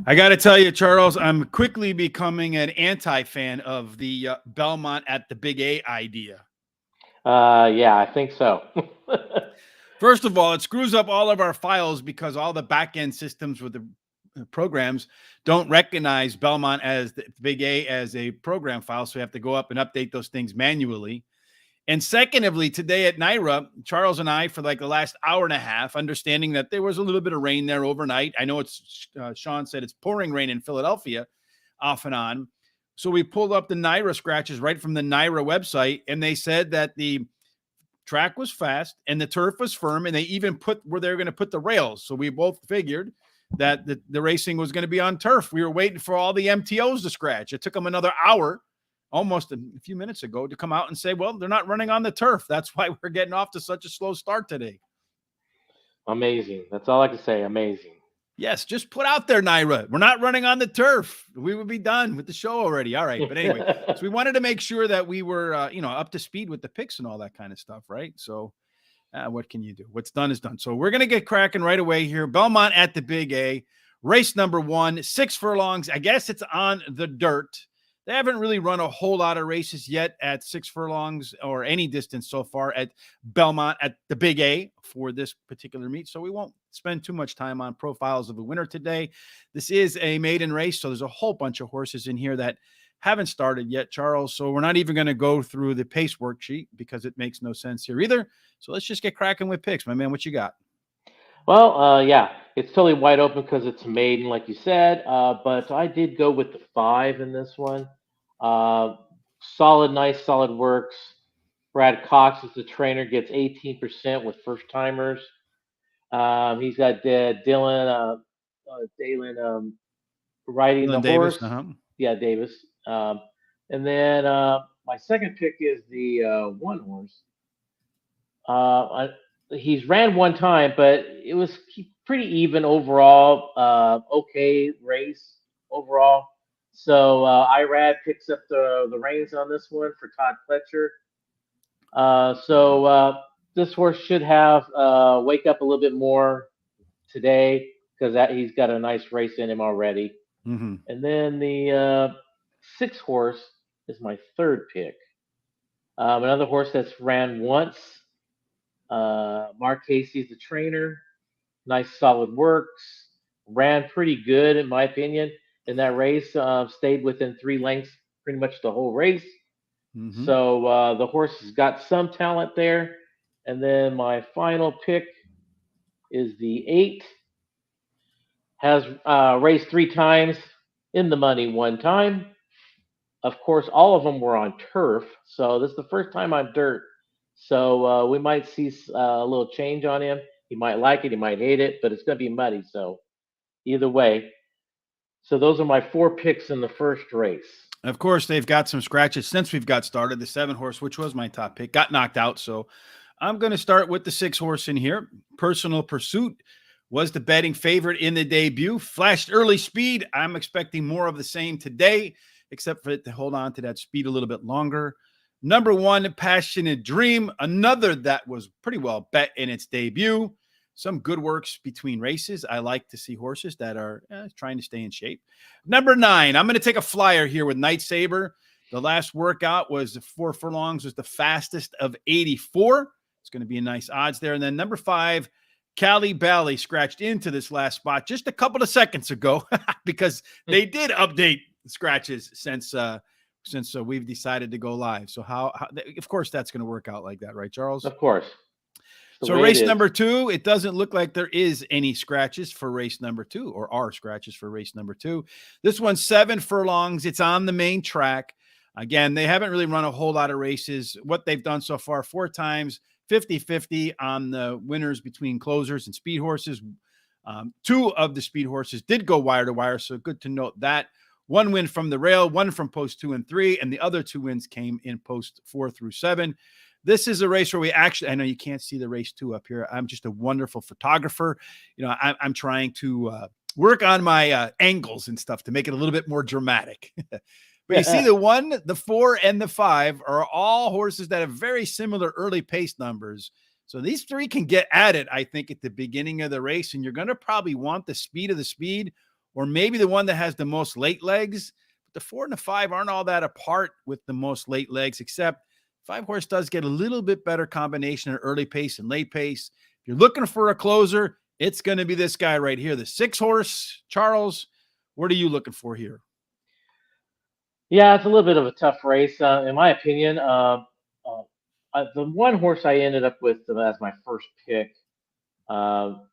I got to tell you, Charles, I'm quickly becoming an anti-fan of the Belmont at the Big A idea. Yeah, I think so. First of all, it screws up all of our files because all the back-end systems with the programs don't recognize Belmont as the Big A as a program file, so we have to go up and update those things manually. And secondly, today at NYRA, Charles and I, for like the last hour and a half, understanding that there was a little bit of rain there overnight. I know it's, Sean said it's pouring rain in Philadelphia off and on. So we pulled up the NYRA scratches right from the NYRA website, and they said that the track was fast and the turf was firm, and they even put where they were going to put the rails. So we both figured that the racing was going to be on turf. We were waiting for all the MTOs to scratch. It took them another hour, almost a few minutes ago, to come out and say, well, they're not running on the turf. That's why we're getting off to such a slow start today. Amazing. That's all I can say. Amazing. Yes, just put out there, Naira. We're not running on the turf. We would be done with the show already. All right. But anyway, so we wanted to make sure that we were, up to speed with the picks and all that kind of stuff, right? So what can you do? What's done is done. So we're going to get cracking right away here. Belmont at the Big A, race number 1, 6 furlongs. I guess it's on the dirt. They haven't really run a whole lot of races yet at 6 furlongs or any distance so far at Belmont at the Big A for this particular meet. So we won't spend too much time on profiles of the winner today. This is a maiden race, so there's a whole bunch of horses in here that haven't started yet, Charles. So we're not even going to go through the pace worksheet because it makes no sense here either. So let's just get cracking with picks. My man, what you got? Well, yeah, it's totally wide open because it's a maiden, like you said. But I did go with the 5 in this one. Uh, Solid, nice, solid works. Brad Cox is the trainer, gets 18% with first timers. He's got Dalen riding the Dylan Davis. horse. Uh-huh. Yeah, Davis. And then my second pick is the one horse. He's ran one time, but it was pretty even overall. Okay race overall. So Irad picks up the reins on this one for Todd Pletcher. So this horse should have wake up a little bit more today because he's got a nice race in him already. Mm-hmm. And then the 6 horse is my third pick. Another horse that's ran once. Mark Casey's the trainer. Nice, solid works. Ran pretty good, in my opinion, in that race. Stayed within 3 lengths pretty much the whole race. Mm-hmm. So the horse has got some talent there. And then my final pick is the 8. Has raced 3 times, in the money 1 time. Of course, all of them were on turf. So this is the first time on dirt. So we might see a little change on him. He might like it, he might hate it, but it's going to be muddy. So either way. So those are my 4 picks in the first race. Of course, they've got some scratches since we've got started. The 7 horse, which was my top pick, got knocked out. So I'm going to start with the 6 horse in here. Personal Pursuit was the betting favorite in the debut. Flashed early speed. I'm expecting more of the same today, except for it to hold on to that speed a little bit longer. Number 1, Passionate Dream, another that was pretty well bet in its debut. Some good works between races. I like to see horses that are trying to stay in shape. Number 9, I'm going to take a flyer here with Night Saber. The last workout was 4 furlongs, was the fastest of 84. It's going to be a nice odds there. And then number 5, Cali Bally scratched into this last spot just a couple of seconds ago because they did update scratches since we've decided to go live. So how of course that's going to work out like that, right, Charles? Of course. So race number 2, it doesn't look like there is any scratches for race number 2, or are scratches for race number 2. This one's 7 furlongs. It's on the main track. Again, they haven't really run a whole lot of races. What they've done so far, 4 times, 50-50 on the winners between closers and speed horses. 2 of the speed horses did go wire to wire, so good to note that. 1 win from the rail, 1 from post 2 and 3, and the other 2 wins came in post 4 through 7. This is a race where we actually, I know you can't see the race 2 up here. I'm just a wonderful photographer. I'm trying to work on my angles and stuff to make it a little bit more dramatic. But you see the 1, the 4, and the 5 are all horses that have very similar early pace numbers. So these 3 can get at it, I think, at the beginning of the race. And you're going to probably want the speed of the speed or maybe the one that has the most late legs. But the 4 and the 5 aren't all that apart with the most late legs, except 5 horse does get a little bit better combination of early pace and late pace. If you're looking for a closer, it's going to be this guy right here, the 6 horse. Charles, what are you looking for here? Yeah, it's a little bit of a tough race, in my opinion. The one horse I ended up with as my first pick,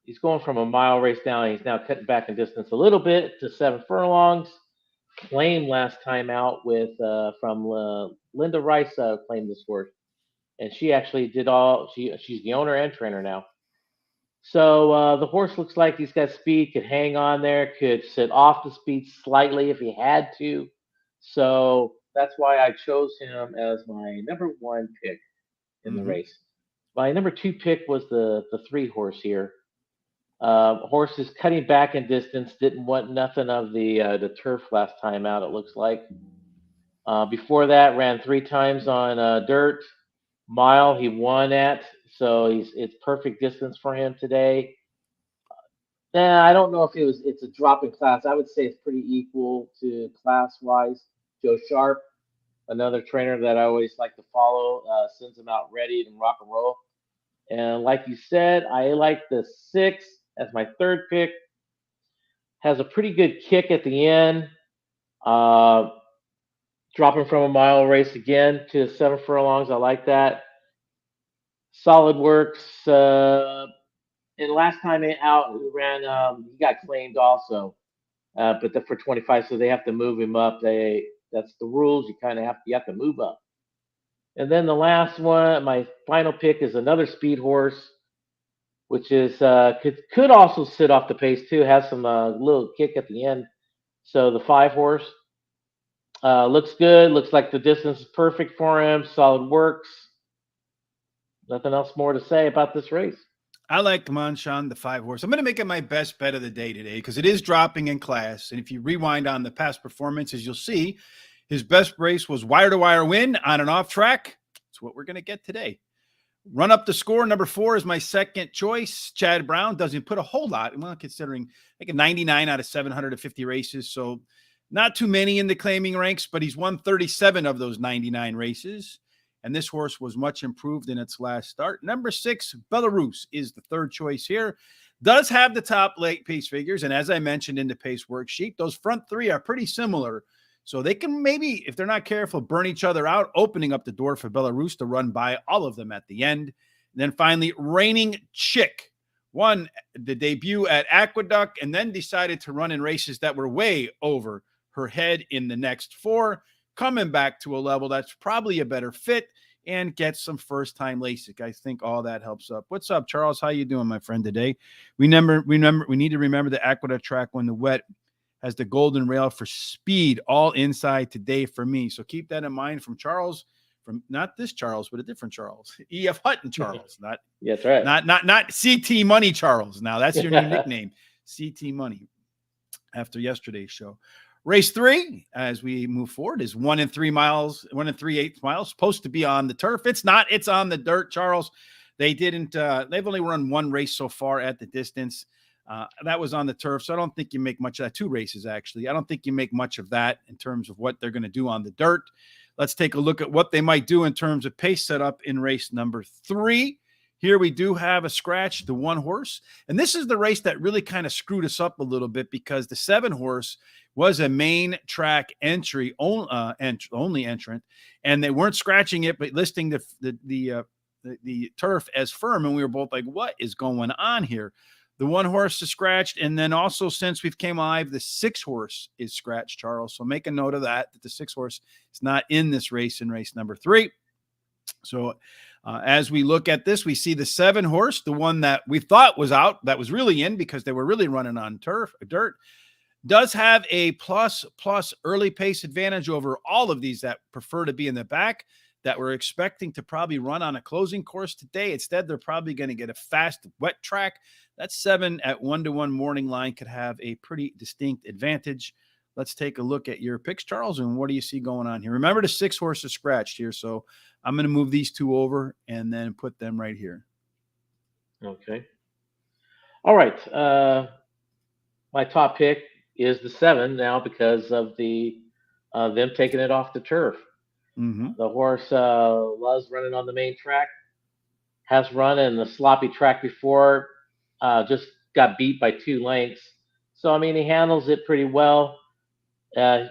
he's going from a mile race down. He's now cutting back in distance a little bit to 7 furlongs. Claimed last time out with from Linda Rice claimed this horse, and she actually did all. She's the owner and trainer now. So the horse looks like he's got speed, could hang on there, could sit off the speed slightly if he had to. So that's why I chose him as my number 1 pick in the race. My number 2 pick was the 3 horse here. Horse is cutting back in distance, didn't want nothing of the turf last time out, it looks like. Before that, ran 3 times on dirt. Mile he won at, so it's perfect distance for him today. I don't know if it's a drop in class. I would say it's pretty equal to class wise. Joe Sharp, another trainer that I always like to follow, sends him out ready to rock and roll. And like you said, I like the 6 as my 3rd pick. Has a pretty good kick at the end. Dropping from a mile race again to 7 furlongs. I like that. Solid works. And last time out, he ran. He got claimed also, but for 25, so they have to move him up. That's the rules. You kind of have to move up. And then the last one, my final pick is another speed horse, which is could also sit off the pace too. Has some little kick at the end. So the 5 horse looks good. Looks like the distance is perfect for him. Solid works. Nothing else more to say about this race. I like Manshan, the 5 horse. I'm going to make it my best bet of the day today because it is dropping in class. And if you rewind on the past performances, you'll see his best race was wire-to-wire win on an off track. That's what we're going to get today. Run up the score. Number 4 is my second choice. Chad Brown doesn't put a whole lot. Well, considering like a 99 out of 750 races. So not too many in the claiming ranks, but he's won 37 of those 99 races. And this horse was much improved in its last start. Number 6, Belarus is the 3rd choice here. Does have the top late pace figures. And as I mentioned in the pace worksheet, those front 3 are pretty similar. So they can maybe, if they're not careful, burn each other out, opening up the door for Belarus to run by all of them at the end. And then finally, Reigning Chick won the debut at Aqueduct and then decided to run in races that were way over her head in the next 4. Coming back to a level that's probably a better fit and get some first-time LASIK. I think all that helps up. What's up, Charles? How you doing, my friend, today? We need to remember the Aqueduct track when the wet has the golden rail for speed all inside today for me. So keep that in mind from Charles, from not this Charles, but a different Charles. E.F. Hutton Charles, not yeah, that's right. Not CT Money Charles. Now that's your new nickname, CT Money, after yesterday's show. Race 3, as we move forward, is 1 3 miles, 1 3/8 miles, supposed to be on the turf. It's not, it's on the dirt, Charles. They've only run 1 race so far at the distance. That was on the turf. So I don't think you make much of that. 2 races, actually. I don't think you make much of that in terms of what they're going to do on the dirt. Let's take a look at what they might do in terms of pace setup in race number 3. Here we do have a scratch, the 1 horse. And this is the race that really kind of screwed us up a little bit because the 7 horse was a main track entry only entrant, and they weren't scratching it, but listing the turf as firm. And we were both like, what is going on here? The 1 horse is scratched. And then also, since we've came live, the 6 horse is scratched, Charles. So make a note of that the 6 horse is not in this race in race number 3. So as we look at this, we see the 7 horse, the one that we thought was out, that was really in because they were really running on dirt, does have a plus early pace advantage over all of these that prefer to be in the back, that we're expecting to probably run on a closing course today. Instead, they're probably going to get a fast, wet track. That 7 at 1-to-1 morning line could have a pretty distinct advantage. Let's take a look at your picks, Charles, and what do you see going on here? Remember, the 6 horse is scratched here, so I'm going to move these 2 over and then put them right here. Okay. All right. My top pick is the 7 now because of them taking it off the turf. Mm-hmm. The horse loves running on the main track. Has run in the sloppy track before. Just got beat by 2 lengths. So I mean, he handles it pretty well.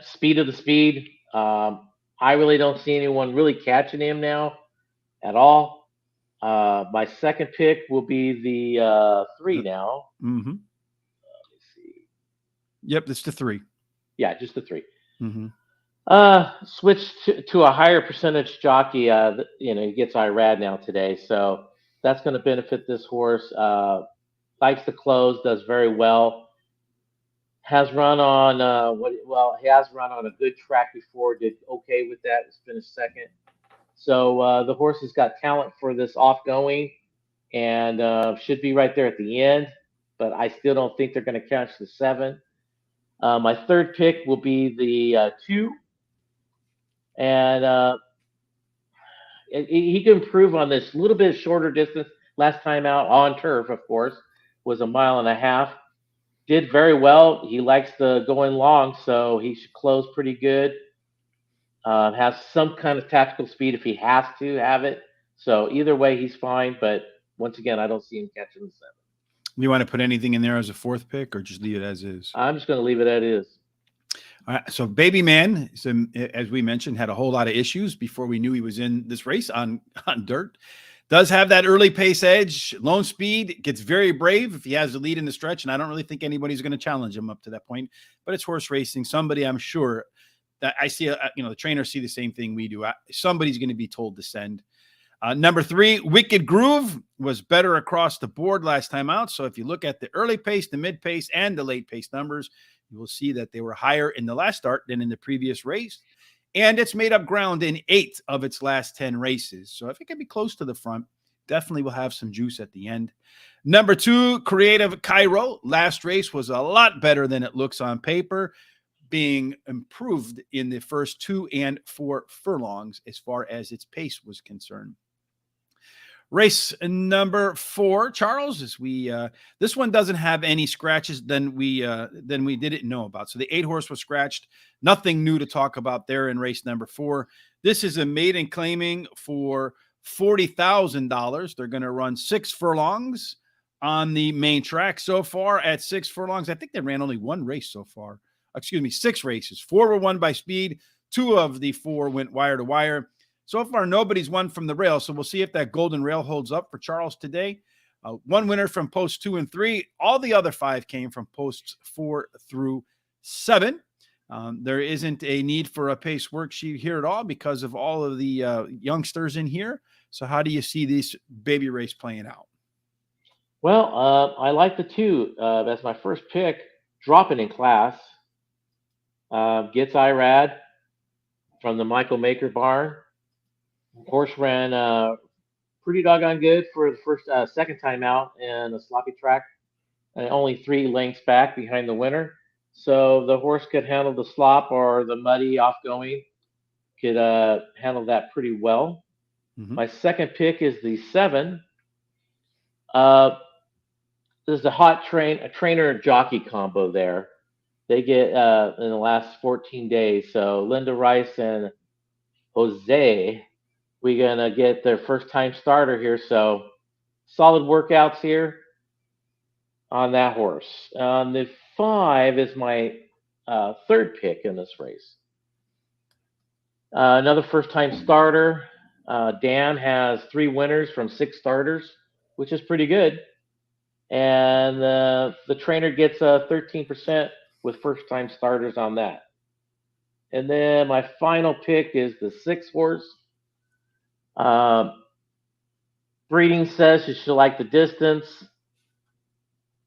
Speed of the speed. I really don't see anyone really catching him now at all. My second pick will be the 3 now. Mm-hmm. Let's see. Yep, it's the 3. Yeah, just the 3. Mm-hmm. Switch to a higher percentage jockey. He gets Irad now today, so that's going to benefit this horse. Likes the close, does very well. Has run on he has run on a good track before. Did okay with that. Was finished second. So the horse has got talent for this off-going, and should be right there at the end. But I still don't think they're going to catch the 7. My third pick will be the 2, and he can improve on this little bit shorter distance. Last time out on turf, of course, was a mile and a half. Did very well. He likes the going long, so he should close pretty good. Has some kind of tactical speed if he has to have it. So either way, he's fine. But once again, I don't see him catching the 7. You want to put anything in there as a 4th pick, or just leave it as is? I'm just going to leave it as is. All right, so Baby Man, as we mentioned, had a whole lot of issues before we knew he was in this race on dirt. Does have that early pace edge, lone speed, gets very brave if he has the lead in the stretch, and I don't really think anybody's going to challenge him up to that point. But it's horse racing. Somebody, I'm sure, that I see, the trainers see the same thing we do. Somebody's going to be told to send. Number 3, Wicked Groove was better across the board last time out. So if you look at the early pace, the mid pace, and the late pace numbers, you will see that they were higher in the last start than in the previous race. And it's made up ground in 8 of its last 10 races. So if it can be close to the front, definitely will have some juice at the end. Number 2, Creative Cairo. Last race was a lot better than it looks on paper, being improved in the first 2 and 4 furlongs as far as its pace was concerned. Race number 4, Charles, is this one doesn't have any scratches than we didn't know about. So the 8 horse was scratched. Nothing new to talk about there in race number 4. This is a maiden claiming for $40,000. They're going to run 6 furlongs on the main track so far. At 6 furlongs, I think they ran only 1 race so far. 6 races. 4 were won by speed. 2 of the 4 went wire to wire. So far, nobody's won from the rail, so we'll see if that golden rail holds up for Charles today. 1 winner from posts 2 and 3. All the other 5 came from posts 4 through 7. There isn't a need for a pace worksheet here at all because of all of the youngsters in here. So how do you see this baby race playing out? Well, I like the 2. That's my first pick. Dropping in class. Gets Irad from the Michael Maker barn. Horse ran pretty doggone good for the second time out in a sloppy track, and only 3 lengths back behind the winner. So the horse could handle the slop or the muddy offgoing. Could handle that pretty well. Mm-hmm. My second pick is the 7. There's a hot trainer and jockey combo there. They get in the last 14 days. So Linda Rice and Jose, we're going to get their first time starter here. So solid workouts here on that horse. The 5 is my third pick in this race. Another first time starter. Dan has 3 winners from 6 starters, which is pretty good. And the trainer gets 13% with first time starters on that. And then my final pick is the 6 horse. Breeding says you should like the distance.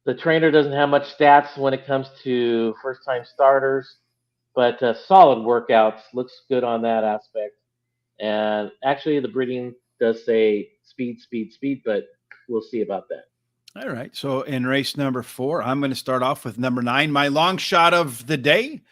The trainer doesn't have much stats when it comes to first time starters, but solid workouts. Looks good on that aspect. And actually, the breeding does say speed, but we'll see about that. All right. So in race number 4, I'm going to start off with number 9, my long shot of the day.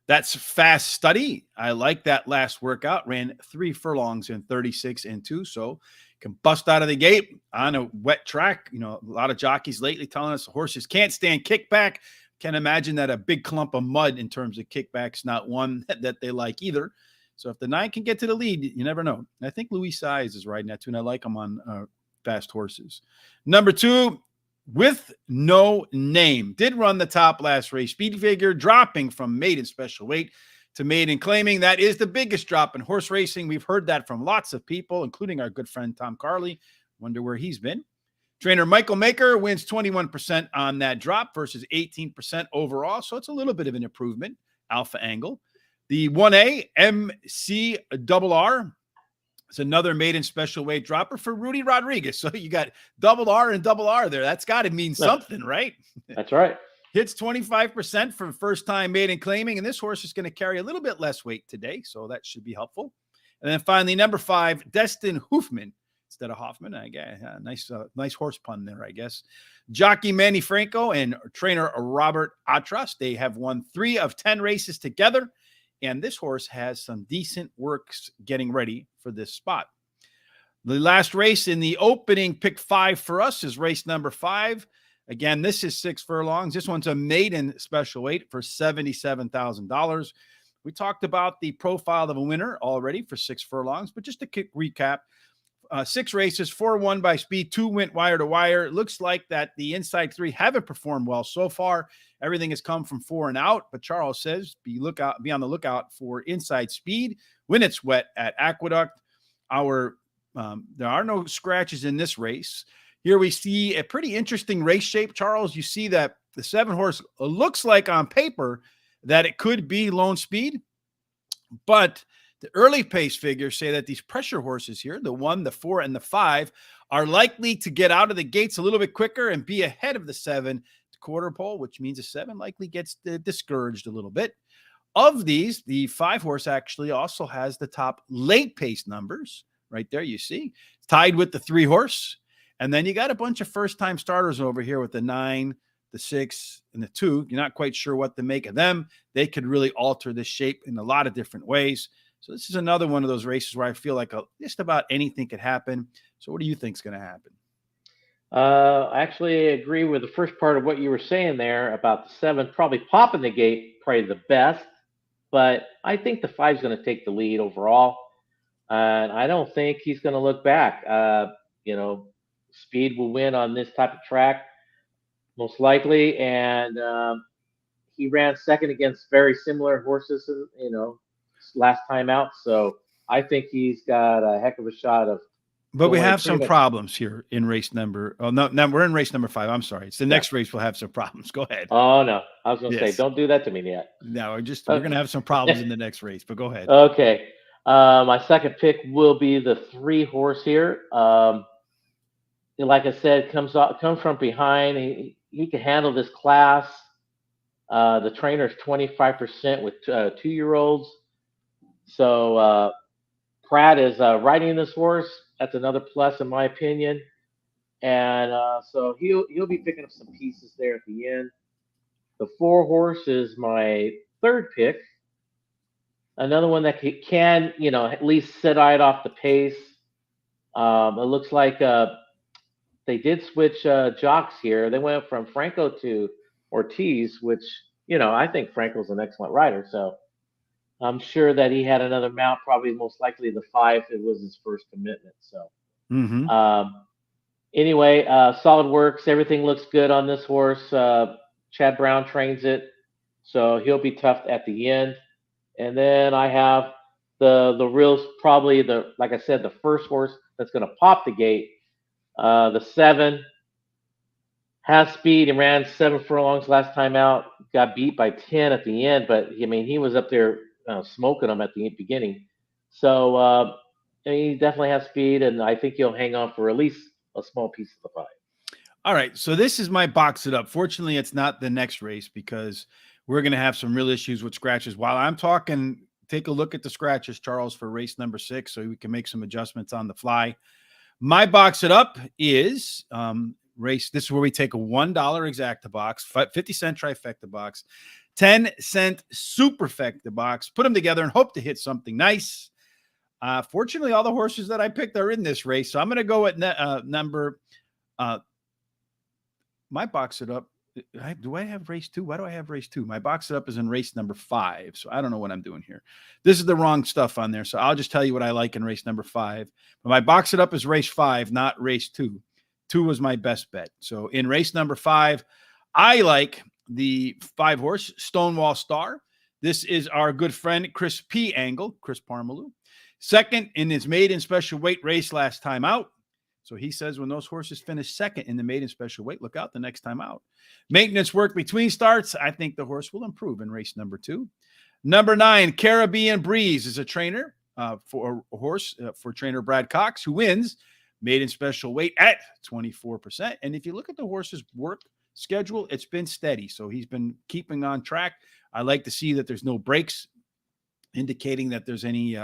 That's Fast Study. I like that last workout. Ran 3 furlongs in 36 and 2. So can bust out of the gate on a wet track. A lot of jockeys lately telling us the horses can't stand kickback. Can't imagine that a big clump of mud in terms of kickbacks, not one that they like either. So if the 9 can get to the lead, you never know. I think Luis Saez is riding that too, and I like him on fast horses. Number 2, With No Name, did run the top last race. Speed figure dropping from maiden special weight to maiden, claiming that is the biggest drop in horse racing. We've heard that from lots of people, including our good friend Tom Carley. Wonder where he's been. Trainer Michael Maker wins 21% on that drop versus 18% overall. So it's a little bit of an improvement. Alpha Angle. The 1A MCRR is another maiden special weight dropper for Rudy Rodriguez. So you got double R and double R there. That's got to mean something, right? That's right. Hits 25% for first time maiden claiming. And this horse is going to carry a little bit less weight today. So that should be helpful. And then finally, number 5, Destin Hoofman. Instead of Hoffman, I guess. Nice horse pun there, I guess. Jockey Manny Franco and trainer Robert Atras. They have won 3 of 10 races together, and this horse has some decent works getting ready for this spot. The last race in the opening pick 5 for us is race number 5. Again, this is 6 furlongs. This one's a maiden special weight for $77,000. We talked about the profile of a winner already for 6 furlongs, but just a quick recap. 6 races, 4 won by speed, 2 went wire to wire. It looks like that the inside 3 haven't performed well so far. Everything has come from 4 and out, but Charles says be on the lookout for inside speed when it's wet at Aqueduct. There are no scratches in this race. Here we see a pretty interesting race shape, Charles. You see that the 7 horse looks like on paper that it could be Lone Speed, but the early pace figures say that these pressure horses here, the 1, the 4, and the 5, are likely to get out of the gates a little bit quicker and be ahead of the 7 quarter pole, which means the 7 likely gets discouraged a little bit. Of these, the 5 horse actually also has the top late pace numbers. Right there, you see. It's tied with the 3 horse. And then you got a bunch of first-time starters over here with the 9, the 6, and the 2. You're not quite sure what to make of them. They could really alter the shape in a lot of different ways. So this is another one of those races where I feel like just about anything could happen. So what do you think is going to happen? I actually agree with the first part of what you were saying there about the 7 probably popping the gate, probably the best. But I think the 5 is going to take the lead overall. And I don't think he's going to look back. Speed will win on this type of track, most likely. And he ran second against very similar horses, last time out. So I think he's got a heck of a shot of. But we have some problems here in race number. Oh, no, we're in race number 5. I'm sorry. It's the next race we'll have some problems. Go ahead. Oh, no. I was going to say, don't do that to me yet. No, we're going to have some problems in the next race, but go ahead. Okay. My second pick will be the 3 horse here. Like I said, comes from behind. He can handle this class. The trainer is 25% with 2-year-olds. So Pratt is riding this horse. That's another plus in my opinion. And so he'll be picking up some pieces there at the end. The 4 horse is my third pick. Another one that can at least set eyed off the pace. It looks like they did switch jocks here. They went from Franco to Ortiz, which, I think Franco's an excellent rider. So I'm sure that he had another mount, probably most likely the 5. It was his first commitment. So anyway, solid works. Everything looks good on this horse. Chad Brown trains it, so he'll be tough at the end. And then I have the real, probably like I said, the first horse that's going to pop the gate. The 7 has speed and ran 7 furlongs last time out. Got beat by 10 at the end, but he was up there smoking them at the beginning. So he definitely has speed, and I think he'll hang on for at least a small piece of the pie. All right, so this is my box it up. Fortunately, it's not the next race because we're going to have some real issues with scratches. While I'm talking, take a look at the scratches, Charles, for race number 6, so we can make some adjustments on the fly. My box it up is race. This is where we take a $1 exacta box, 50-cent trifecta box, 10-cent superfecta box, put them together and hope to hit something nice. Fortunately, all the horses that I picked are in this race, so I'm going to go at number. My box it up Do I have race 2? Why do I have race 2? My box it up is in race number 5. So I don't know what I'm doing here. This is the wrong stuff on there. So I'll just tell you what I like in race number 5. But my box it up is race 5, not race 2. 2 was my best bet. So in race number 5, I like the 5 horse Stonewall Star. This is our good friend Chris P. Angle, Chris Parmalu. Second in his maiden special weight race last time out. So he says when those horses finish second in the maiden special weight, look out the next time out. Maintenance work between starts. I think the horse will improve in race number 2. Number 9, Caribbean Breeze is a trainer for a horse for trainer Brad Cox, who wins maiden special weight at 24%. And if you look at the horse's work schedule, it's been steady. So he's been keeping on track. I like to see that there's no breaks, indicating that there's any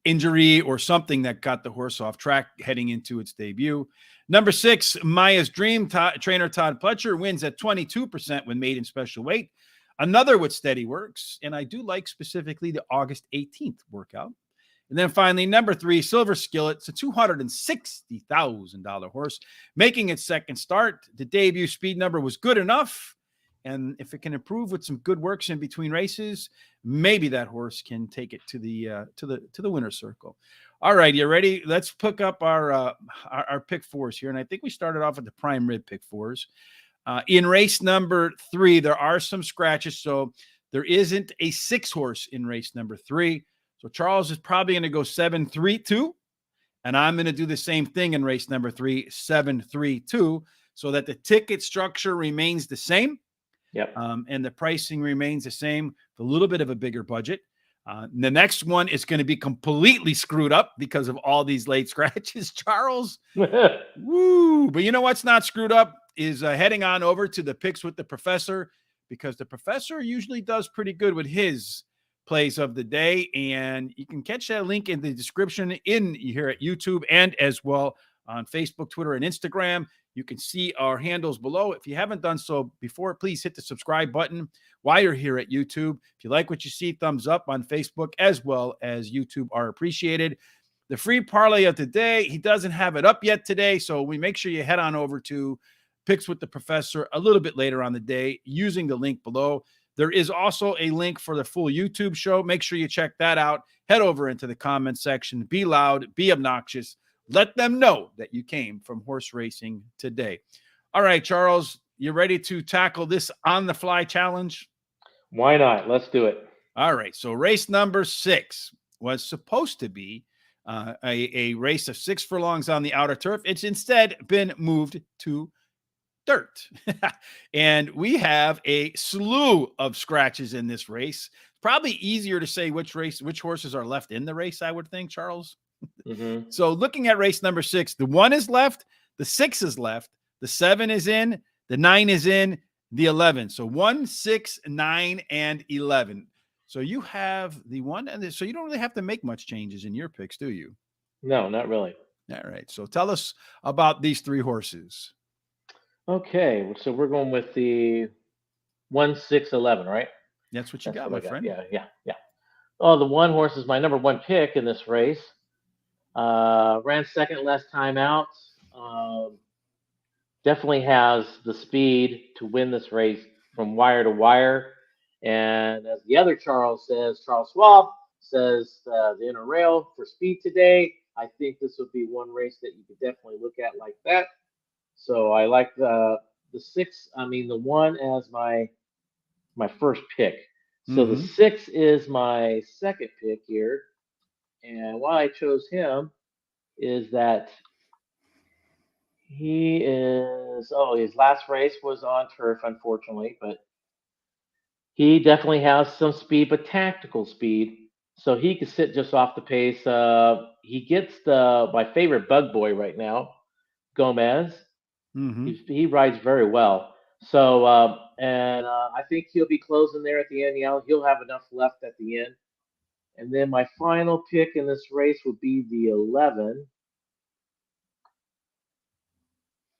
injury or something that got the horse off track heading into its debut. Number 6, Maya's Dream, trainer Todd Pletcher wins at 22% when maiden special weight. Another with steady works, and I do like specifically the August 18th workout. And then finally, number 3, Silver Skillet. It's a $260,000 horse, making its second start. The debut speed number was good enough. And if it can improve with some good works in between races, maybe that horse can take it to the winner's circle. All right, you ready? Let's pick up our pick 4s here, and I think we started off with the prime rib pick 4s. In race number 3, there are some scratches, so there isn't a 6 horse in race number 3. So Charles is probably going to go 7-3-2, and I'm going to do the same thing in race number 3, 7-3-2, so that the ticket structure remains the same. Yep. And the pricing remains the same, with a little bit of a bigger budget. The next one is going to be completely screwed up because of all these late scratches, Charles. Woo! But you know what's not screwed up is heading on over to the picks with the professor, because the professor usually does pretty good with his plays of the day. And you can catch that link in the description in here at YouTube and as well on Facebook, Twitter, and Instagram. You can see our handles below. If you haven't done so before, please hit the subscribe button while you're here at YouTube. If you like what you see, thumbs up on Facebook as well as YouTube are appreciated. The free parlay of the day, he doesn't have it up yet today, so we make sure you head on over to Picks with the Professor a little bit later on the day using the link below. There is also a link for the full YouTube show. Make sure you check that out. Head over into the comment section. Be loud, be obnoxious. Let them know that you came from horse racing today. All right, Charles, you ready to tackle this on-the-fly challenge? Why not? Let's do it. All right, so race number 6 was supposed to be a race of 6 furlongs on the outer turf. It's instead been moved to dirt. And we have a slew of scratches in this race. Probably easier to say which horses are left in the race, I would think, Charles. Mm-hmm. So looking at race number 6, the 1 is left, the 6 is left, the 7 is in, the 9 is in, the 11. So 1, 6, 9, and 11. So you have the 1, and so you don't really have to make much changes in your picks, do you? No, not really. All right. So tell us about these 3 horses. Okay, so we're going with the 1, 6, 11, right? That's what you got, what my friend. Yeah. Oh, the 1 horse is my number 1 pick in this race. Ran second last time out. Definitely has the speed to win this race from wire to wire. And as the other Charles Schwab says, the inner rail for speed today. I think this would be one race that you could definitely look at like that. So I like the 1 as my first pick. So the 6 is my second pick here. And why I chose him is that his last race was on turf, unfortunately, but he definitely has some speed, but tactical speed. So he could sit just off the pace. He gets my favorite bug boy right now, Gomez. Mm-hmm. He rides very well. So, I think he'll be closing there at the end. He'll have enough left at the end. And then my final pick in this race would be the 11.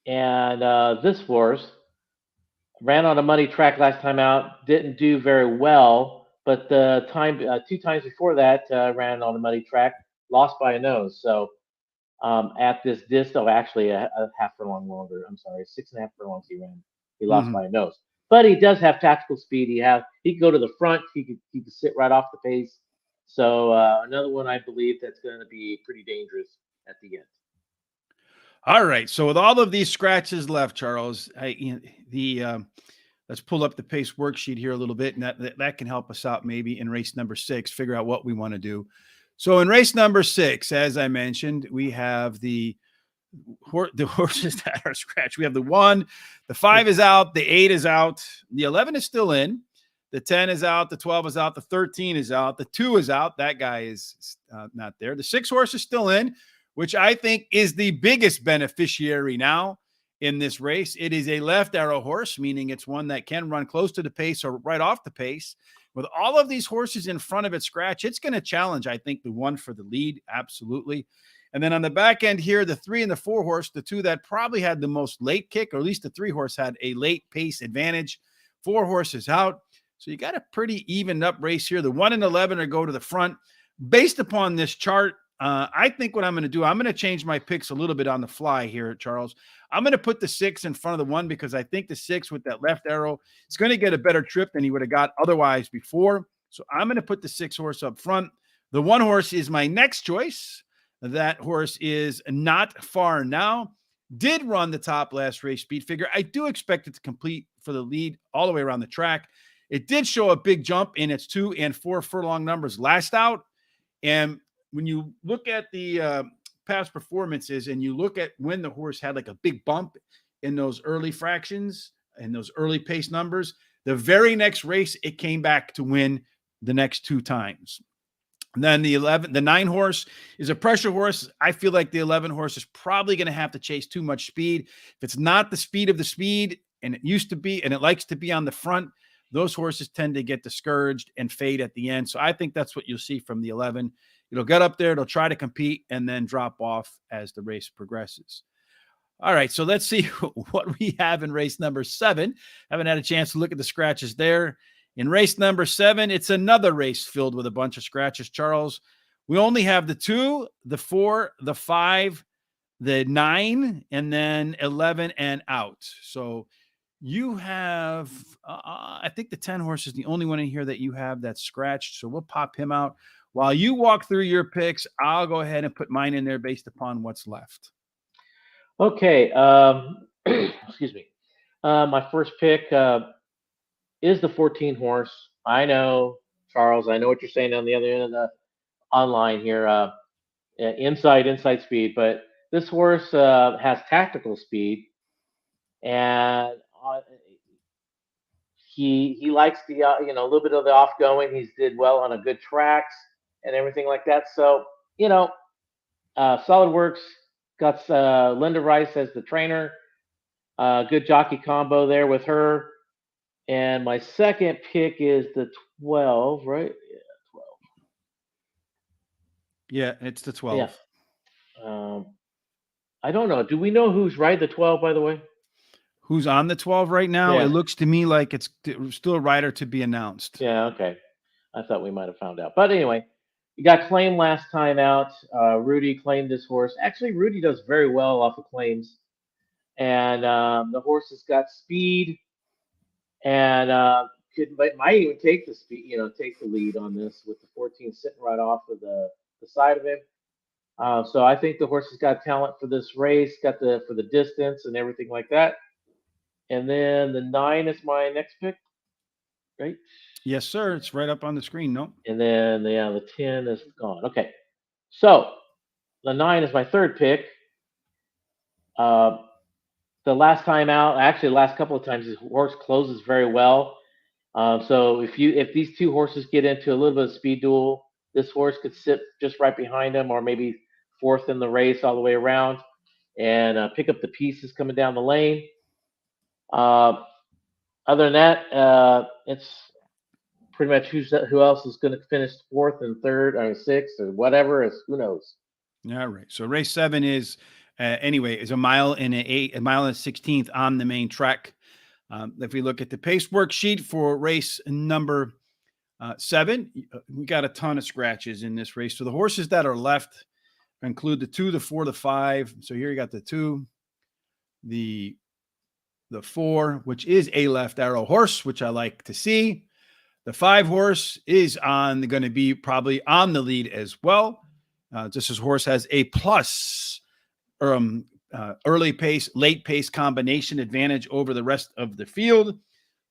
And this horse ran on a muddy track last time out, didn't do very well. But the time 2 times before that, ran on a muddy track, lost by a nose. So at this distance, actually a half furlong longer. I'm sorry, 6.5 furlongs he ran. He lost by a nose. But he does have tactical speed. He can go to the front. He could sit right off the pace. So another one I believe that's going to be pretty dangerous at the end. All right. So with all of these scratches left, Charles, let's pull up the pace worksheet here a little bit, and that can help us out maybe in race number 6, figure out what we want to do. So in race number 6, as I mentioned, we have the horses that are scratched. We have the 1, the 5 is out, the 8 is out, the 11 is still in, the 10 is out, the 12 is out, the 13 is out, the 2 is out. That guy is not there. The 6 horse is still in, which I think is the biggest beneficiary now in this race. It is a left arrow horse, meaning it's one that can run close to the pace or right off the pace. With all of these horses in front of it scratch, it's going to challenge, I think, the 1 for the lead. Absolutely. And then on the back end here, the 3 and the 4 horse, the 2 that probably had the most late kick, or at least the 3 horse had a late pace advantage. 4 horses out. So you got a pretty evened up race here. The 1 and 11 are go to the front. Based upon this chart, I think what I'm going to do, I'm going to change my picks a little bit on the fly here, Charles. I'm going to put the 6 in front of the 1 because I think the 6 with that left arrow is going to get a better trip than he would have got otherwise before. So I'm going to put the 6 horse up front. The 1 horse is my next choice. That horse is Not Far Now. Did run the top last race speed figure. I do expect it to complete for the lead all the way around the track. It did show a big jump in its 2 and 4 furlong numbers last out. And when you look at the past performances and you look at when the horse had like a big bump in those early fractions and those early pace numbers, the very next race, it came back to win the next 2 times. And then the 9 horse is a pressure horse. I feel like the 11 horse is probably going to have to chase too much speed. If it's not the speed of the speed, and it used to be, and it likes to be on the front, those horses tend to get discouraged and fade at the end. So I think that's what you'll see from the 11. It'll get up there, it'll try to compete, and then drop off as the race progresses. All right, so let's see what we have in race number 7. Haven't had a chance to look at the scratches there. In race number 7, it's another race filled with a bunch of scratches, Charles. We only have the 2, the 4, the 5, the 9, and then 11 and out. So you have, I think the 10 horse is the only one in here that you have that's scratched. So we'll pop him out. While you walk through your picks, I'll go ahead and put mine in there based upon what's left. Okay. Excuse me. My first pick is the 14 horse. I know, Charles, I know what you're saying on the other end of the online here. Inside speed, but this horse has tactical speed, and he likes the a little bit of the off going. He's did well on a good tracks and everything like that. So Solid Works got Linda Rice as the trainer. Good jockey combo there with her. And my second pick is the 12, right? Yeah, 12. Yeah, it's the 12. Yeah. I don't know. Do we know who's right? The 12, by the way? Who's on the 12 right now? Yeah. It looks to me like it's still a rider to be announced. Yeah, okay. I thought we might have found out. But anyway, he got claimed last time out. Rudy claimed this horse. Actually, Rudy does very well off of claims. And the horse has got speed and might even take the speed, take the lead on this with the 14 sitting right off of the side of him. So I think the horse has got talent for this race, got for the distance and everything like that. And then the 9 is my next pick, right? Yes, sir. It's right up on the screen. No. And then the 10 is gone. Okay. So the 9 is my third pick. The last time out, actually the last couple of times, his horse closes very well. So if these 2 horses get into a little bit of speed duel, this horse could sit just right behind him, or maybe 4th in the race all the way around, and pick up the pieces coming down the lane. Other than that, it's pretty much who else is going to finish 4th and 3rd or 6th or whatever. Who knows? All right. So race 7 is is a mile and a mile and 16th on the main track. If we look at the pace worksheet for race number 7, we got a ton of scratches in this race. So the horses that are left include the 2, the 4, the 5. So here you got the 2, the the 4, which is a left arrow horse, which I like to see. The 5 horse is going to be probably on the lead as well. Just as horse has a plus early pace, late pace combination advantage over the rest of the field.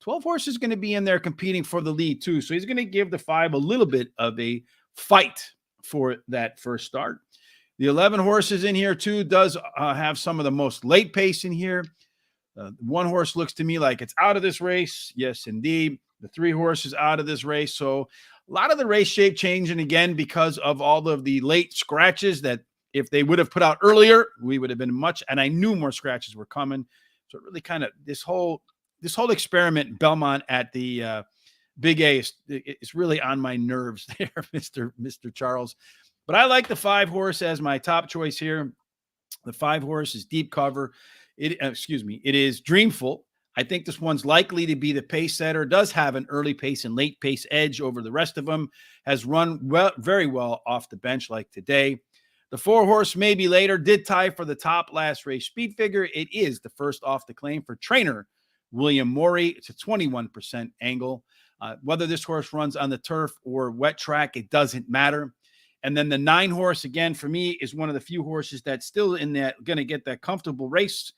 12 horse is going to be in there competing for the lead too. So he's going to give the 5 a little bit of a fight for that first start. The 11 horse is in here too, does have some of the most late pace in here. 1 horse looks to me like it's out of this race. Yes, indeed. The 3 horse is out of this race. So a lot of the race shape changing again because of all of the late scratches that if they would have put out earlier, we would have been much, and I knew more scratches were coming. So it really kind of, this whole experiment, Belmont at the Big A is really on my nerves there, Mr. Charles. But I like the 5 horse as my top choice here. The 5 horse is deep cover. It is Dreamful. I think this one's likely to be the pace setter, does have an early pace and late pace edge over the rest of them, has run very well off the bench like today. The 4 horse maybe later did tie for the top last race speed figure. It is the first off the claim for trainer William Morey. It's a 21% angle. Whether this horse runs on the turf or wet track, it doesn't matter. And then the 9 horse, again, for me, is one of the few horses that's still in that, going to get that comfortable race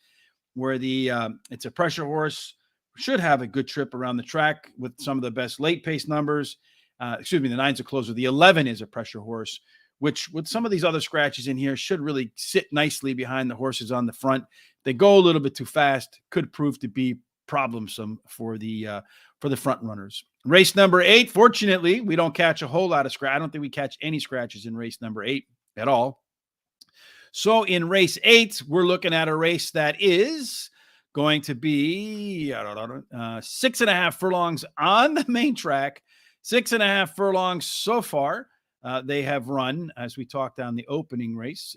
where it's a pressure horse, should have a good trip around the track with some of the best late pace numbers. The 9's a closer. The 11 is a pressure horse, which with some of these other scratches in here should really sit nicely behind the horses on the front. They go a little bit too fast, could prove to be problemsome for the front runners. Race number 8, fortunately, we don't catch a whole lot of scratch. I don't think we catch any scratches in race number 8 at all. So in race 8, we're looking at a race that is going to be 6.5 furlongs on the main track, 6.5 furlongs so far. They have run, as we talked on the opening race.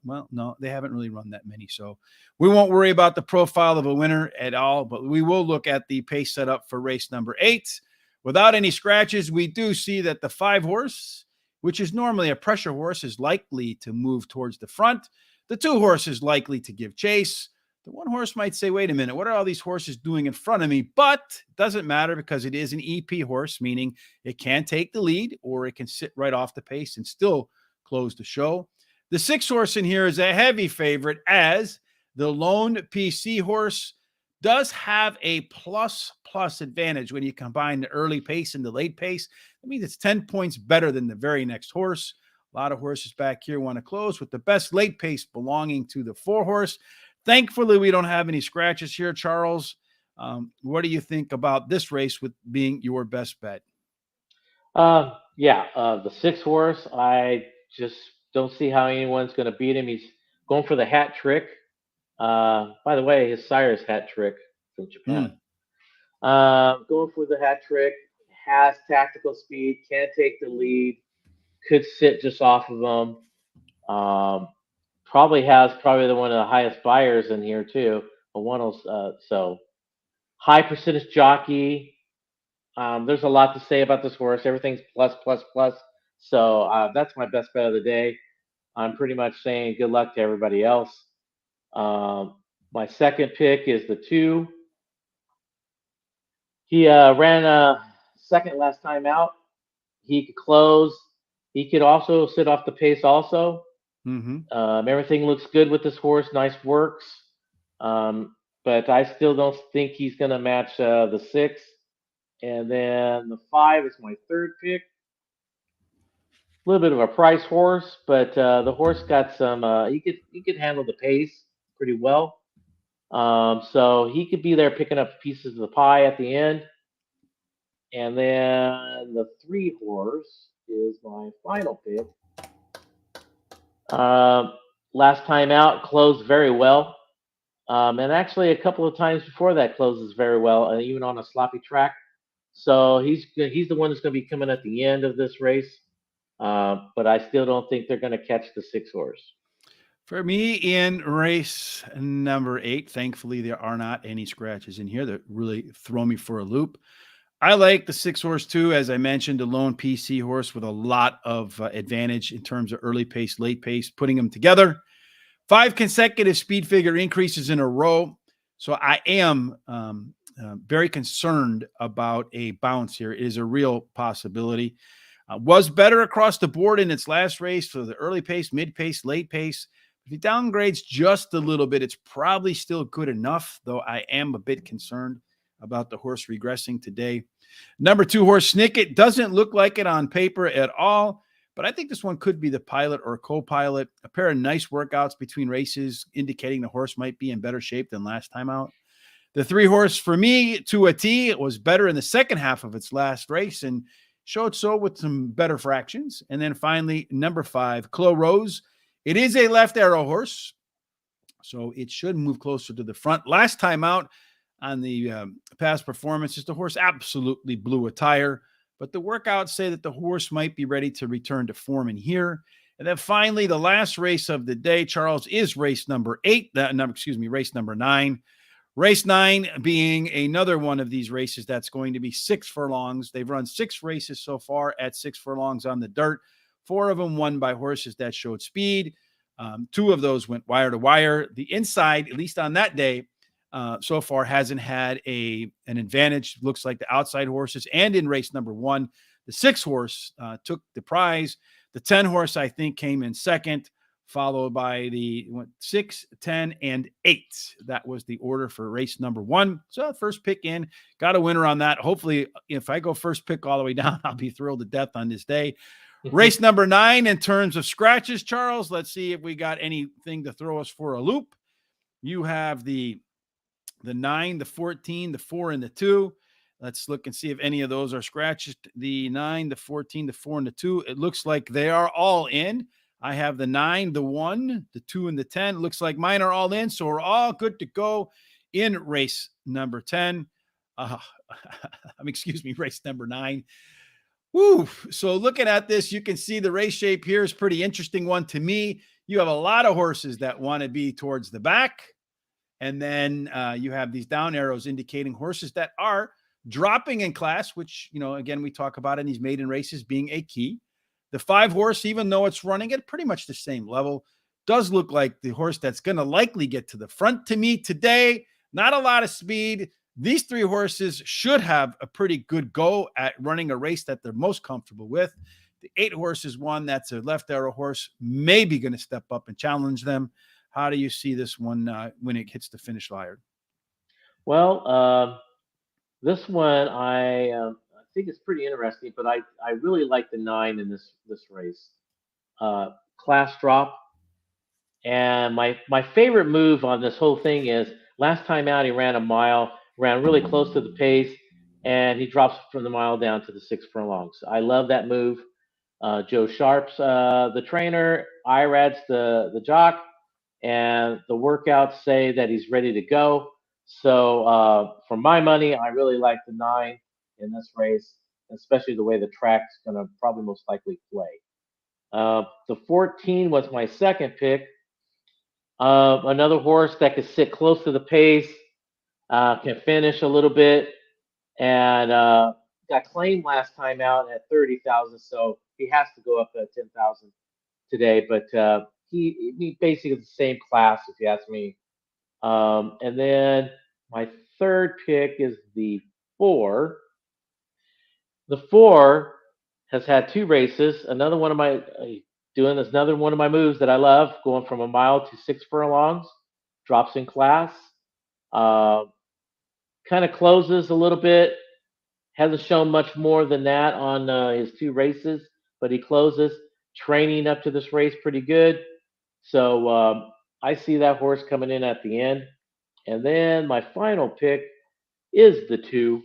No, they haven't really run that many. So we won't worry about the profile of a winner at all, but we will look at the pace setup for race number 8. Without any scratches, we do see that the 5 horse, which is normally a pressure horse, is likely to move towards the front. The 2 horse is likely to give chase. The 1 horse might say, wait a minute, what are all these horses doing in front of me? But it doesn't matter because it is an EP horse, meaning it can take the lead or it can sit right off the pace and still close the show. The 6 horse in here is a heavy favorite, as the lone PC horse does have a plus advantage when you combine the early pace and the late pace. That means it's 10 points better than the very next horse. A lot of horses back here want to close with the best late pace belonging to the 4 horse. Thankfully, we don't have any scratches here, Charles. What do you think about this race with being your best bet? The 6 horse, I just don't see how anyone's going to beat him. He's going for the hat trick. By the way, his sire's hat trick from Japan. Going for the hat trick, has tactical speed, can take the lead, could sit just off of him. Probably has one of the highest buyers in here too. So high percentage jockey. There's a lot to say about this horse. Everything's plus. So that's my best bet of the day. I'm pretty much saying good luck to everybody else. My second pick is the 2. He ran second last time out. He could close. He could also sit off the pace also. Everything looks good with this horse. Nice works. But I still don't think he's going to match the 6. And then the 5 is my third pick. A little bit of a price horse, but the horse got some. He could handle the pace pretty well. So he could be there picking up pieces of the pie at the end. And then the 3 horse is my final pick. Last time out closed very well. And actually a couple of times before that closes very well, and even on a sloppy track. So he's the one that's going to be coming at the end of this race. But I still don't think they're going to catch the 6 horse. For me, in race number 8, thankfully there are not any scratches in here that really throw me for a loop. I like the 6 horse too, as I mentioned, a lone PC horse with a lot of advantage in terms of early pace, late pace, putting them together. 5 consecutive speed figure increases in a row. So I am very concerned about a bounce here. It is a real possibility. Was better across the board in its last race for the early pace, mid pace, late pace. If he downgrades just a little bit, it's probably still good enough, though I am a bit concerned about the horse regressing today. Number 2 horse, Snicket, doesn't look like it on paper at all, but I think this one could be the pilot or co-pilot. A pair of nice workouts between races indicating the horse might be in better shape than last time out. The 3 horse, for me, to a T, it was better in the second half of its last race and showed so with some better fractions. And then finally, number 5, Clo Rose. It is a left arrow horse, so it should move closer to the front. Last time out on the past performances, the horse absolutely blew a tire, but the workouts say that the horse might be ready to return to form in here. And then finally, the last race of the day, Charles, is race number 8. Race number 9. Race 9 being another one of these races that's going to be 6 furlongs. They've run 6 races so far at 6 furlongs on the dirt. 4 of them won by horses that showed speed. 2 of those went wire to wire. The inside, at least on that day, so far hasn't had an advantage. Looks like the outside horses. And in race number 1, the 6 horse took the prize. The 10 horse, I think, came in second, followed by the 6, 10, and 8. That was the order for race number 1. So first pick in, got a winner on that. Hopefully, if I go first pick all the way down, I'll be thrilled to death on this day. Race number 9 in terms of scratches, Charles. Let's see if we got anything to throw us for a loop. You have the 9, the 14, the 4, and the 2. Let's look and see if any of those are scratches. The 9, the 14, the 4, and the 2. It looks like they are all in. I have the 9, the 1, the 2, and the 10. It looks like mine are all in, so we're all good to go in race number 10. Race number 9. Woo. So looking at this, you can see the race shape here is pretty interesting one to me. You have a lot of horses that want to be towards the back. And then you have these down arrows indicating horses that are dropping in class, which, again, we talk about in these maiden races being a key. The 5 horse, even though it's running at pretty much the same level, does look like the horse that's going to likely get to the front to me today. Not a lot of speed. These 3 horses should have a pretty good go at running a race that they're most comfortable with. The 8 horse is one that's a left arrow horse, maybe going to step up and challenge them. How do you see this one when it hits the finish line? Well, this one I think is pretty interesting, but I really like the 9 in this race. Class drop. And my favorite move on this whole thing is last time out he ran a mile, ran really close to the pace, and he drops from the mile down to the 6 furlongs. I love that move. Joe Sharp's the trainer, Irad's the jock, and the workouts say that he's ready to go. So for my money, I really like the 9 in this race, especially the way the track's going to probably most likely play. The 14 was my second pick. Another horse that could sit close to the pace, can finish a little bit, and got claimed last time out at 30,000, so he has to go up at 10,000 today. But he basically the same class, if you ask me. And then my third pick is the 4. The 4 has had 2 races. Another one of my moves that I love, going from a mile to 6 furlongs, drops in class, kind of closes a little bit. Hasn't shown much more than that on his 2 races, but he closes, training up to this race pretty good. So I see that horse coming in at the end. And then my final pick is the 2.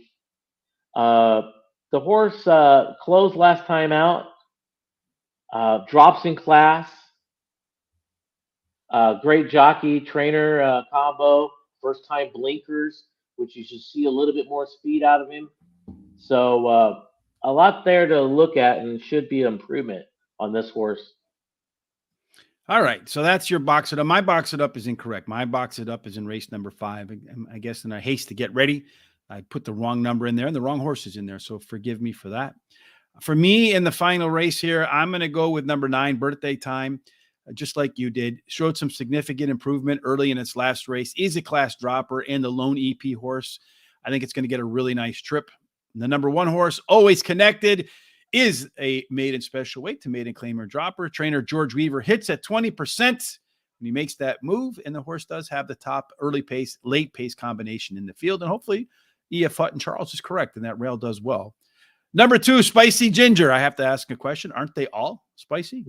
The horse closed last time out, drops in class. Great jockey trainer combo. First time blinkers, which you should see a little bit more speed out of him. So a lot there to look at, and should be an improvement on this horse. All right, so that's your box it up. My box it up is incorrect. My box it up is in race number 5. I guess in a haste to get ready, I put the wrong number in there and the wrong horse is in there. So forgive me for that. For me in the final race here, I'm going to go with number 9, Birthday Time. just like you did. Showed some significant improvement early in its last race. Is a class dropper and the lone EP horse. I think it's going to get a really nice trip. And the number 1 horse, Always Connected, is a maiden special weight to maiden claimer dropper. Trainer George Weaver hits at 20% when he makes that move, and the horse does have the top early pace, late pace combination in the field. And hopefully E.F. Hutton Charles is correct, and that rail does well. Number 2, Spicy Ginger. I have to ask a question. Aren't they all spicy?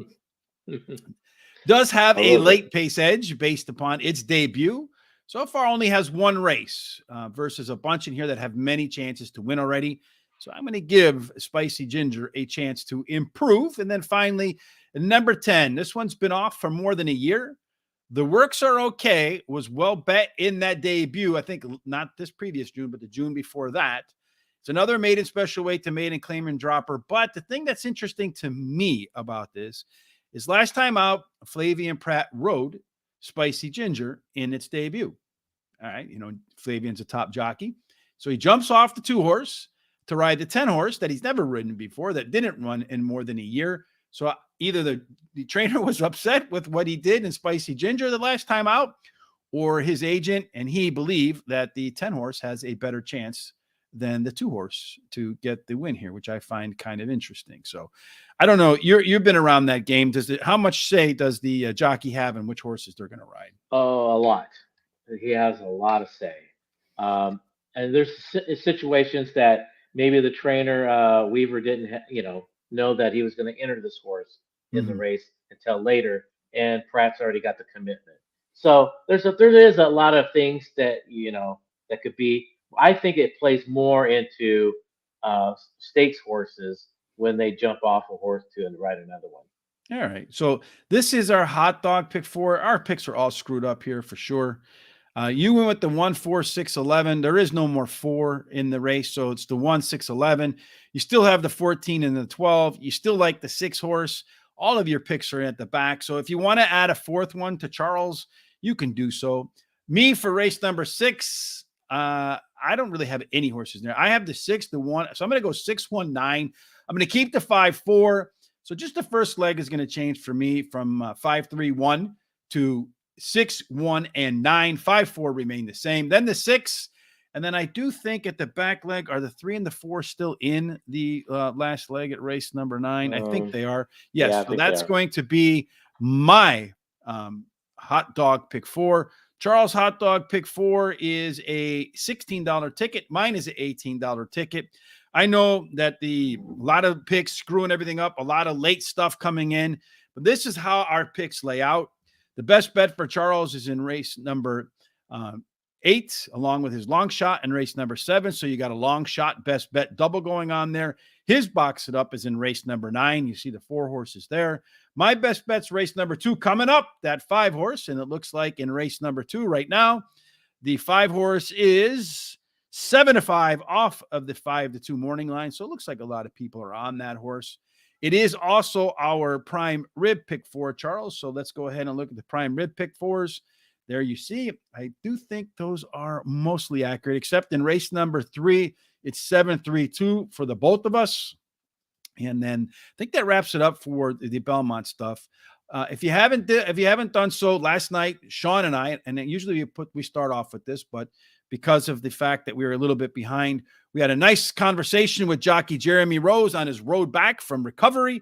Does have a late pace edge based upon its debut. So far only has 1 race versus a bunch in here that have many chances to win already. So I'm going to give Spicy Ginger a chance to improve. And then finally, number 10. This one's been off for more than a year. The Works Are Okay was well bet in that debut. I think not this previous June, but the June before that. It's another maiden special weight to maiden claimer and dropper. But the thing that's interesting to me about this is last time out, Flavian Pratt rode Spicy Ginger in its debut. All right. Flavian's a top jockey. So he jumps off the 2 horse to ride the 10 horse that he's never ridden before, that didn't run in more than a year. So either the trainer was upset with what he did in Spicy Ginger the last time out, or his agent and he believe that the 10 horse has a better chance than the 2 horse to get the win here, which I find kind of interesting. So I don't know. You've been around that game. How much say does the jockey have in which horses they're going to ride? Oh, a lot. He has a lot of say. And there's situations that maybe the trainer Weaver didn't, know that he was going to enter this horse in the race until later, and Pratt's already got the commitment. So there is a lot of things that that could be. I think it plays more into stakes horses when they jump off a horse to and ride another one. All right. So this is our hot dog pick 4. Our picks are all screwed up here for sure. You went with the 1, 4, 6, 11. There is no more 4 in the race. So it's the 1, 6, 11. You still have the 14 and the 12. You still like the 6 horse. All of your picks are at the back. So if you want to add a 4th one to Charles, you can do so. Me for race number 6, I don't really have any horses there. I have the 6, the 1. So I'm going to go 6, 1, 9. I'm going to keep the 5, 4. So just the first leg is going to change for me from 5, 3, 1 to 6, 1, and 9. 5, 4 remain the same. Then the 6, and then I do think at the back leg, are the 3 and the 4 still in the last leg at race number 9? I think they are. Yes. Yeah, so that's going to be my hot dog pick 4. Charles' hot dog pick 4 is a $16 ticket. Mine is an $18 ticket. I know that a lot of picks screwing everything up, a lot of late stuff coming in, but this is how our picks lay out. The best bet for Charles is in race number 8, along with his long shot in race number 7. So you got a long shot best bet double going on there. His box it up is in race number 9. You see the 4 horses there. My best bet's race number 2 coming up, that 5 horse. And it looks like in race number 2 right now, the 5 horse is 7-5 off of the 5-2 morning line. So it looks like a lot of people are on that horse. It is also our prime rib pick 4, Charles. So let's go ahead and look at the prime rib pick 4s. There you see. I do think those are mostly accurate, except in race number 3, it's 7-3-2 for the both of us. And then I think that wraps it up for the Belmont stuff. If you haven't done so, last night, Sean and I, and usually we start off with this, but because of the fact that we were a little bit behind, we had a nice conversation with jockey Jeremy Rose on his road back from recovery,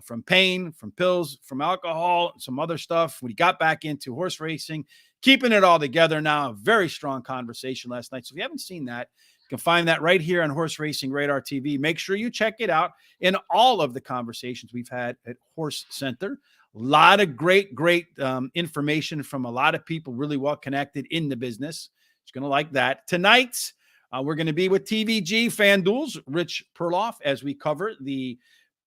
from pain, from pills, from alcohol, some other stuff. When he got back into horse racing, keeping it all together now. A very strong conversation last night. So if you haven't seen that, you can find that right here on Horse Racing Radar TV. Make sure you check it out in all of the conversations we've had at Horse Center. A lot of great information from a lot of people really well connected in the business. It's going to like that. Tonight, we're going to be with TVG FanDuel's Rich Perloff as we cover the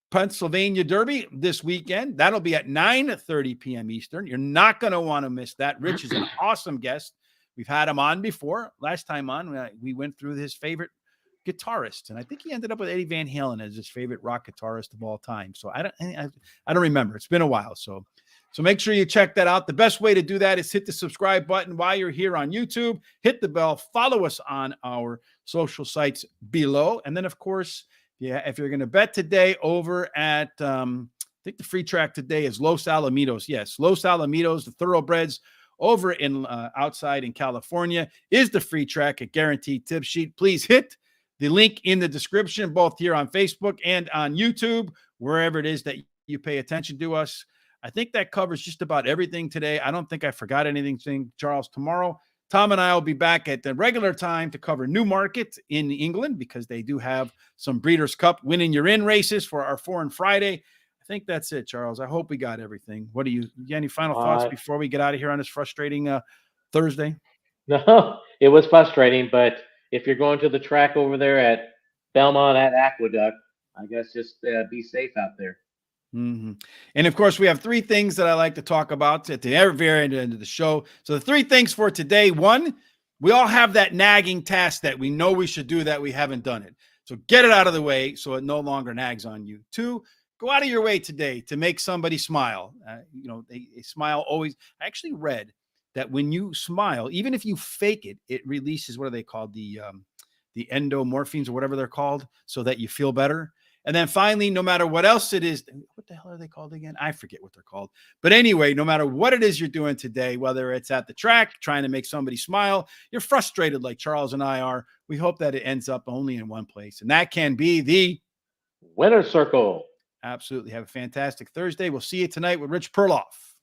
Pennsylvania Derby this weekend. That'll be at 9:30 p.m. Eastern. You're not going to want to miss that. Rich is an awesome guest. We've had him on before. Last time on, we went through his favorite guitarist, and I think he ended up with Eddie Van Halen as his favorite rock guitarist of all time. So I don't remember. It's been a while. So make sure you check that out. The best way to do that is hit the subscribe button while you're here on YouTube. Hit the bell. Follow us on our social sites below. And then, of course, if you're going to bet today over at think the free track today is Los Alamitos. Yes, Los Alamitos, the thoroughbreds over in outside in California, is the free track at Guaranteed Tip Sheet. Please hit the link in the description, both here on Facebook and on YouTube, wherever it is that you pay attention to us. I think that covers just about everything today. I don't think I forgot anything, Charles. Tomorrow, Tom and I will be back at the regular time to cover Newmarket in England, because they do have some Breeders' Cup winning your in races for our Foreign Friday. I think that's it, Charles. I hope we got everything. What do you got? Any final thoughts before we get out of here on this frustrating Thursday? No, it was frustrating, but if you're going to the track over there at Belmont at Aqueduct, I guess just be safe out there. Mm-hmm. And of course, we have three things that I like to talk about at the very end of the show. So the three things for today: one, we all have that nagging task that we know we should do that we haven't done it. So get it out of the way so it no longer nags on you. Two, go out of your way today to make somebody smile. A smile always. I actually read that when you smile, even if you fake it, it releases, what are they called? The endomorphines or whatever they're called, so that you feel better. And then finally, no matter what else it is, what the hell are they called again? I forget what they're called. But anyway, no matter what it is you're doing today, whether it's at the track, trying to make somebody smile, you're frustrated like Charles and I are, we hope that it ends up only in one place. And that can be the winner's circle. Absolutely. Have a fantastic Thursday. We'll see you tonight with Rich Perloff.